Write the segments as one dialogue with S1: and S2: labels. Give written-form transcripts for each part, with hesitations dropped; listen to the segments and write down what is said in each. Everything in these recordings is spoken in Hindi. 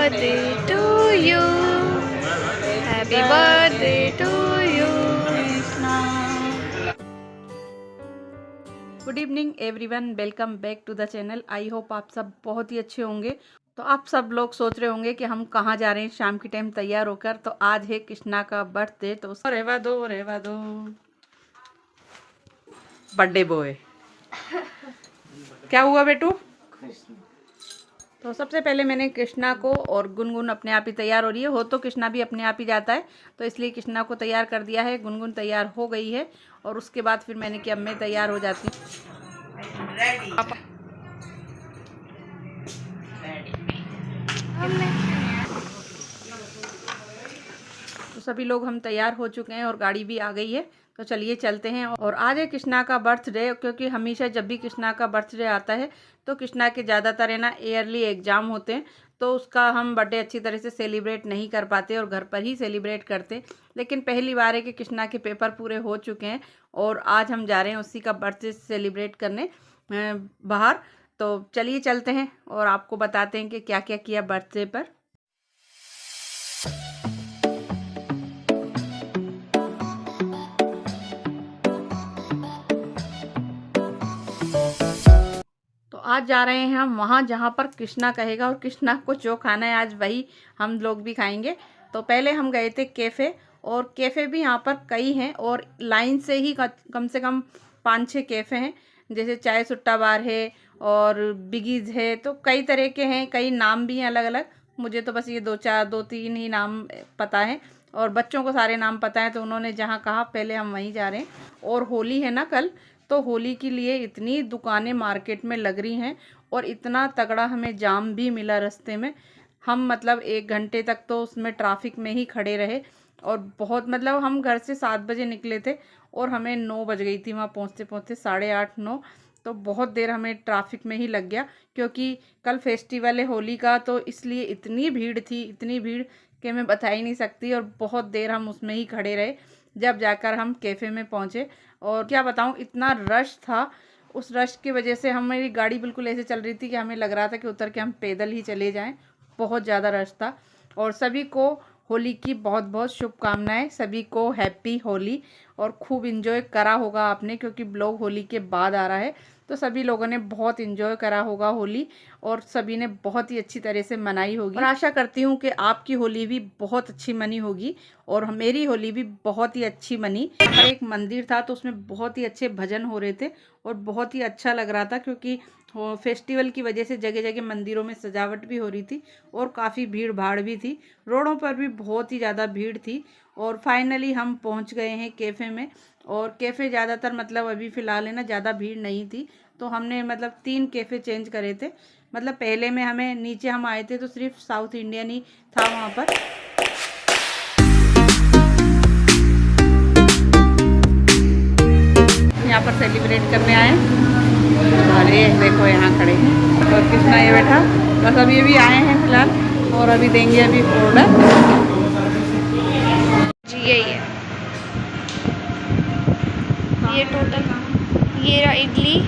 S1: birthday to you. Happy birthday to you, Krishna. Good evening everyone, welcome back to the channel. I hope आप सब बहुत ही अच्छे होंगे। तो आप सब लोग सोच रहे होंगे कि हम कहाँ जा रहे हैं शाम की टाइम तैयार होकर। तो आज है कृष्णा का बर्थडे, तो रहवा दो बर्थडे बॉय। क्या हुआ बेटू? तो सबसे पहले मैंने कृष्णा को, और गुनगुन अपने आप ही तैयार हो रही है, हो तो कृष्णा भी अपने आप ही जाता है, तो इसलिए कृष्णा को तैयार कर दिया है। गुनगुन तैयार हो गई है और उसके बाद फिर मैंने कि अब मैं तैयार हो जाती हूँ। तो सभी लोग हम तैयार हो चुके हैं और गाड़ी भी आ गई है, तो चलिए चलते हैं। और आज है कृष्णा का बर्थडे, क्योंकि हमेशा जब भी कृष्णा का बर्थडे आता है तो कृष्णा के ज़्यादातर है ना ईयरली एग्ज़ाम होते हैं, तो उसका हम बर्थडे अच्छी तरह से सेलिब्रेट नहीं कर पाते और घर पर ही सेलिब्रेट करते। लेकिन पहली बार है कि कृष्णा के पेपर पूरे हो चुके हैं और आज हम जा रहे हैं उसी का बर्थडे सेलिब्रेट करने बाहर। तो चलिए चलते हैं और आपको बताते हैं कि क्या क्या किया बर्थडे पर। आज जा रहे हैं हम वहाँ जहाँ पर कृष्णा कहेगा, और कृष्णा को जो खाना है आज वही हम लोग भी खाएंगे। तो पहले हम गए थे कैफ़े, और कैफ़े भी यहाँ पर कई हैं और लाइन से ही कम से कम 5-6 कैफ़े हैं। जैसे चाय सुट्टा बार है और बिगीज़ है, तो कई तरह के हैं, कई नाम भी हैं अलग अलग। मुझे तो बस ये 2-3 ही नाम पता है और बच्चों को सारे नाम पता है, तो उन्होंने जहाँ कहा पहले हम वहीं जा रहे हैं। और होली है ना कल, तो होली के लिए इतनी दुकानें मार्केट में लग रही हैं और इतना तगड़ा हमें जाम भी मिला रास्ते में। हम मतलब 1 घंटे तक तो उसमें ट्रैफिक में ही खड़े रहे और बहुत मतलब हम घर से 7 बजे निकले थे और हमें 9 बज गई थी वहाँ पहुँचते पहुँचते, 8:30-9। तो बहुत देर हमें ट्रैफिक में ही लग गया, क्योंकि कल फेस्टिवल है होली का, तो इसलिए इतनी भीड़ थी, इतनी भीड़ कि मैं बता ही नहीं सकती। और बहुत देर हम उसमें ही खड़े रहे, जब जाकर हम कैफ़े में पहुँचे। और क्या बताऊँ, इतना रश था, उस रश की वजह से हमारी गाड़ी बिल्कुल ऐसे चल रही थी कि हमें लग रहा था कि उतर के हम पैदल ही चले जाएं। बहुत ज़्यादा रश था। और सभी को होली की बहुत बहुत शुभकामनाएं, सभी को हैप्पी होली। और खूब इन्जॉय करा होगा आपने, क्योंकि ब्लॉग होली के बाद आ रहा है, तो सभी लोगों ने बहुत इन्जॉय करा होगा होली और सभी ने बहुत ही अच्छी तरह से मनाई होगी। और आशा करती हूँ कि आपकी होली भी बहुत अच्छी मनी होगी और मेरी होली भी बहुत ही अच्छी मनी। और एक मंदिर था तो उसमें बहुत ही अच्छे भजन हो रहे थे और बहुत ही अच्छा लग रहा था, क्योंकि फेस्टिवल की वजह से जगह जगह मंदिरों में सजावट भी हो रही थी और काफ़ी भीड़ भाड़ भी थी, रोडों पर भी बहुत ही ज़्यादा भीड़ थी। और फाइनली हम पहुंच गए हैं कैफ़े में। और कैफ़े ज़्यादातर मतलब अभी फ़िलहाल है ना ज़्यादा भीड़ नहीं थी, तो हमने मतलब 3 कैफ़े चेंज करे थे। मतलब पहले में हमें नीचे हम आए थे तो सिर्फ साउथ इंडियन ही था वहाँ पर। यहाँ पर सेलिब्रेट करने आए और ये देखो यहाँ खड़े हैं और कृष्णा ये बैठा। बस अभी अभी आए हैं फिलहाल और अभी देंगे अभी ऑर्डर।
S2: जी यही है, ये टोटल। ये रहा idli,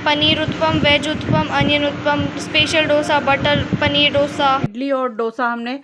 S2: paneer uttapam, veg uttapam, onion uttapam, special dosa, butter paneer dosa.
S1: Idli और डोसा हमने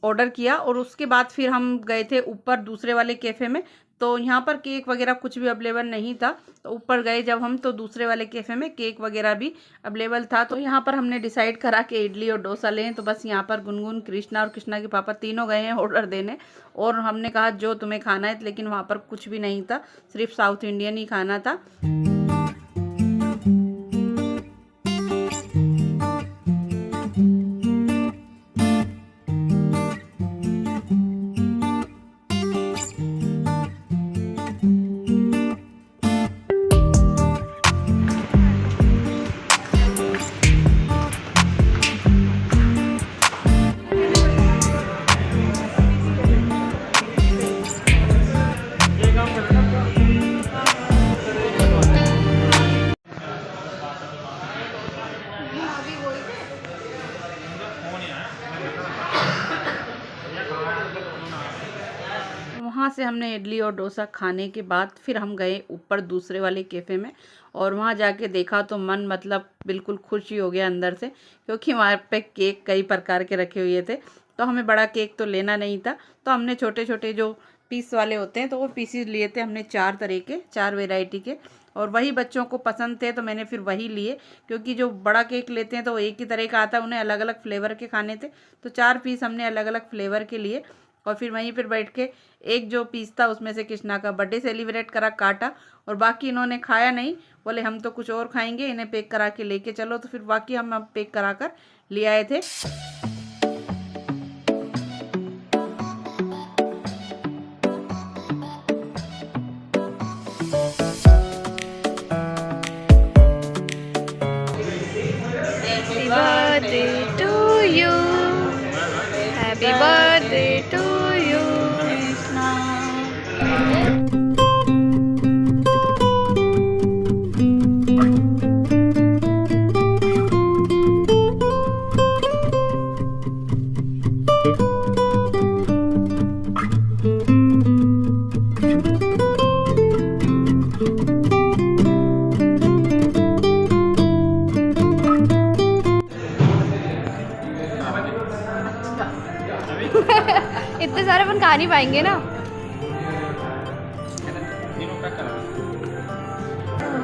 S1: ऑर्डर किया और उसके बाद फिर हम गए थे ऊपर दूसरे वाले कैफ़े में। तो यहाँ पर केक वगैरह कुछ भी अवेलेबल नहीं था, तो ऊपर गए जब हम तो दूसरे वाले कैफ़े में केक वगैरह भी अवेलेबल था। तो यहाँ पर हमने डिसाइड करा कि इडली और डोसा लें। तो बस यहाँ पर गुनगुन, कृष्णा और कृष्णा के पापा तीनों गए हैं ऑर्डर देने, और हमने कहा जो तुम्हें खाना है, लेकिन वहाँ पर कुछ भी नहीं था, सिर्फ साउथ इंडियन ही खाना था। वहाँ से हमने इडली और डोसा खाने के बाद फिर हम गए ऊपर दूसरे वाले कैफ़े में, और वहाँ जाके देखा तो मन मतलब बिल्कुल खुश ही हो गया अंदर से, क्योंकि वहाँ पे केक कई प्रकार के रखे हुए थे। तो हमें बड़ा केक तो लेना नहीं था, तो हमने छोटे छोटे जो पीस वाले होते हैं तो वो पीसीज लिए थे हमने 4 तरह के, 4 वेराइटी के, और वही बच्चों को पसंद थे तो मैंने फिर वही लिए, क्योंकि जो बड़ा केक लेते हैं तो एक ही तरह का आता है, उन्हें अलग अलग फ्लेवर के खाने थे। तो 4 पीस हमने अलग अलग फ्लेवर के लिए, और फिर वहीं पर बैठ के एक जो पीस था उसमें से कृष्णा का बर्थडे सेलिब्रेट करा, काटा, और बाकी इन्होंने खाया नहीं, बोले हम तो कुछ और खाएंगे, इन्हें पैक करा के लेके चलो। तो फिर बाकी हम पैक करा कर ले आए थे।
S2: Happy birthday to you. Happy birthday to you. इतने सारे अपन खा नहीं पाएंगे ना।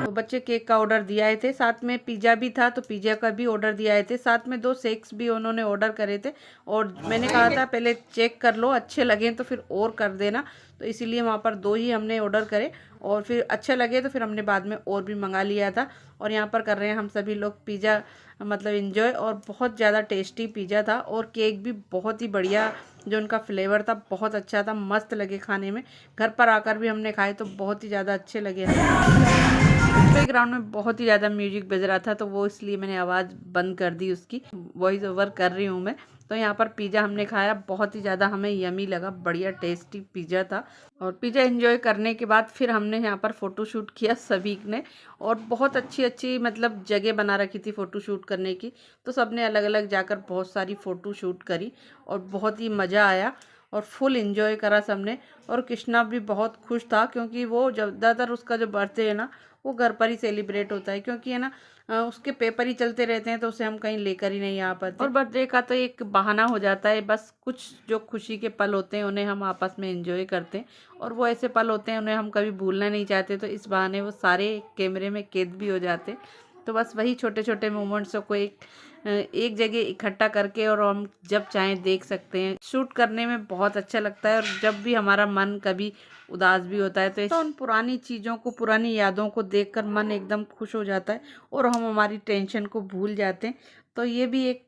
S1: तो बच्चे केक का ऑर्डर दिए थे, साथ में पिज़्ज़ा भी था तो पिज़्ज़ा का भी ऑर्डर दिए थे, साथ में 2 शेक्स भी उन्होंने ऑर्डर करे थे। और मैंने कहा था पहले चेक कर लो, अच्छे लगे तो फिर और कर देना, तो इसीलिए वहाँ पर 2 ही हमने ऑर्डर करे, और फिर अच्छे लगे तो फिर हमने बाद में और भी मंगा लिया था। और यहाँ पर कर रहे हैं हम सभी लोग पिज़्ज़ा मतलब इन्जॉय, और बहुत ज़्यादा टेस्टी पिज़्ज़ा था, और केक भी बहुत ही बढ़िया, जो उनका फ्लेवर था बहुत अच्छा था, मस्त लगे खाने में। घर पर आकर भी हमने खाए तो बहुत ही ज़्यादा अच्छे लगे। बैकग्राउंड में बहुत ही ज़्यादा म्यूजिक बज रहा था, तो वो इसलिए मैंने आवाज़ बंद कर दी, उसकी वॉइस ओवर कर रही हूँ मैं। तो यहाँ पर पिज़्ज़ा हमने खाया, बहुत ही ज़्यादा हमें यमी लगा, बढ़िया टेस्टी पिज़्ज़ा था। और पिज़्ज़ा एंजॉय करने के बाद फिर हमने यहाँ पर फ़ोटो शूट किया सभी ने, और बहुत अच्छी अच्छी मतलब जगह बना रखी थी फ़ोटो शूट करने की, तो सब ने अलग अलग जाकर बहुत सारी फ़ोटो शूट करी, और बहुत ही मज़ा आया, और फुल एंजॉय करा सबने। और कृष्णा भी बहुत खुश था, क्योंकि वो ज़्यादातर उसका जो बर्थडे है ना वो घर पर ही सेलिब्रेट होता है, क्योंकि है ना उसके पेपर ही चलते रहते हैं, तो उसे हम कहीं लेकर ही नहीं आ पाते। और बर्थडे का तो एक बहाना हो जाता है, बस कुछ जो खुशी के पल होते हैं उन्हें हम आपस में एंजॉय करते हैं, और वो ऐसे पल होते हैं उन्हें हम कभी भूलना नहीं चाहते, तो इस बहाने वो सारे कैमरे में कैद भी हो जाते हैं। तो बस वही छोटे छोटे मोमेंट्सों को एक जगह इकट्ठा करके और हम जब चाहें देख सकते हैं। शूट करने में बहुत अच्छा लगता है, और जब भी हमारा मन कभी उदास भी होता है तो उन पुरानी चीज़ों को, पुरानी यादों को देखकर मन एकदम खुश हो जाता है, और हम हमारी टेंशन को भूल जाते हैं। तो ये भी एक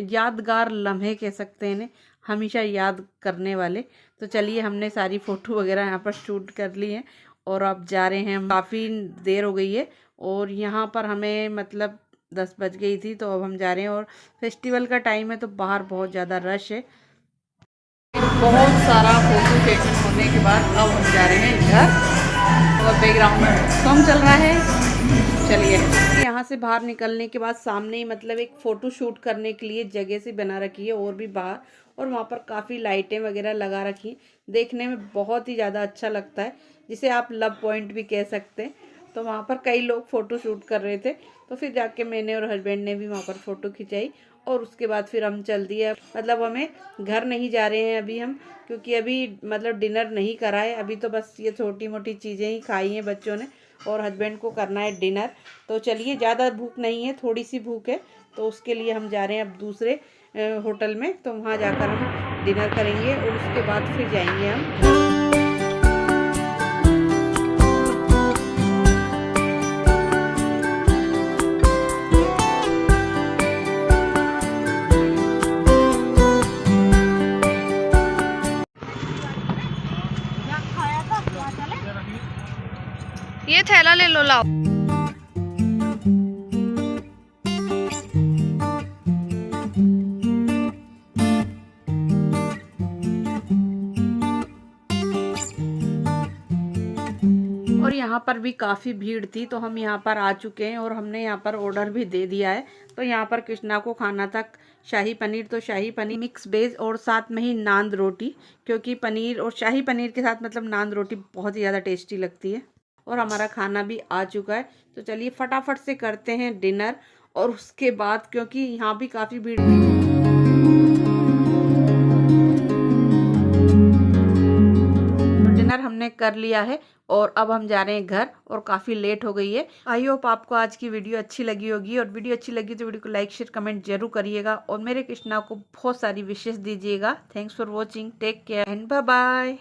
S1: यादगार लम्हे कह सकते हैं इन्हें, हमेशा याद करने वाले। तो चलिए, हमने सारी फ़ोटो वगैरह यहाँ पर शूट कर ली है, और अब जा रहे हैं। काफ़ी देर हो गई है, और यहाँ पर हमें मतलब 10 बज गई थी, तो अब हम जा रहे हैं। और फेस्टिवल का टाइम है तो बाहर बहुत ज़्यादा रश है। बहुत सारा फोटो सेशन होने के बाद अब हम जा रहे हैं घर, और बैकग्राउंड में सॉन्ग चल रहा है। चलिए, यहाँ से बाहर निकलने के बाद सामने ही मतलब एक फ़ोटो शूट करने के लिए जगह से बना रखी है, और भी बाहर, और वहाँ पर काफ़ी लाइटें वगैरह लगा रखी, देखने में बहुत ही ज़्यादा अच्छा लगता है, जिसे आप लव पॉइंट भी कह सकते हैं। तो वहाँ पर कई लोग फ़ोटो शूट कर रहे थे, तो फिर जाके मैंने और हस्बैंड ने भी वहाँ पर फ़ोटो खिंचाई, और उसके बाद फिर हम चल दिए। मतलब हमें घर नहीं जा रहे हैं अभी हम, क्योंकि अभी मतलब डिनर नहीं करा है अभी, तो बस ये छोटी मोटी चीज़ें ही खाई हैं बच्चों ने, और हस्बैंड को करना है डिनर। तो चलिए, ज़्यादा भूख नहीं है, थोड़ी सी भूख है, तो उसके लिए हम जा रहे हैं अब दूसरे होटल में, तो वहाँ जाकर हम डिनर करेंगे, और उसके बाद फिर जाएंगे हम।
S2: ये थैला ले लो, लाओ।
S1: और यहाँ पर भी काफ़ी भीड़ थी, तो हम यहाँ पर आ चुके हैं और हमने यहाँ पर ऑर्डर भी दे दिया है। तो यहाँ पर कृष्णा को खाना था शाही पनीर, तो शाही पनीर मिक्स वेज और साथ में ही नान रोटी, क्योंकि पनीर और शाही पनीर के साथ मतलब नान रोटी बहुत ही ज़्यादा टेस्टी लगती है। और हमारा खाना भी आ चुका है, तो चलिए फटाफट से करते हैं डिनर। और उसके बाद क्योंकि यहाँ भी काफ़ी भीड़ थी, डिनर हमने कर लिया है और अब हम जा रहे हैं घर और काफ़ी लेट हो गई है। आई होप आपको आज की वीडियो अच्छी लगी होगी, और वीडियो अच्छी लगी तो वीडियो को लाइक शेयर कमेंट जरूर करिएगा और मेरे कृष्णा को बहुत सारी विशेष दीजिएगा। Thanks for watching, take care and bye bye.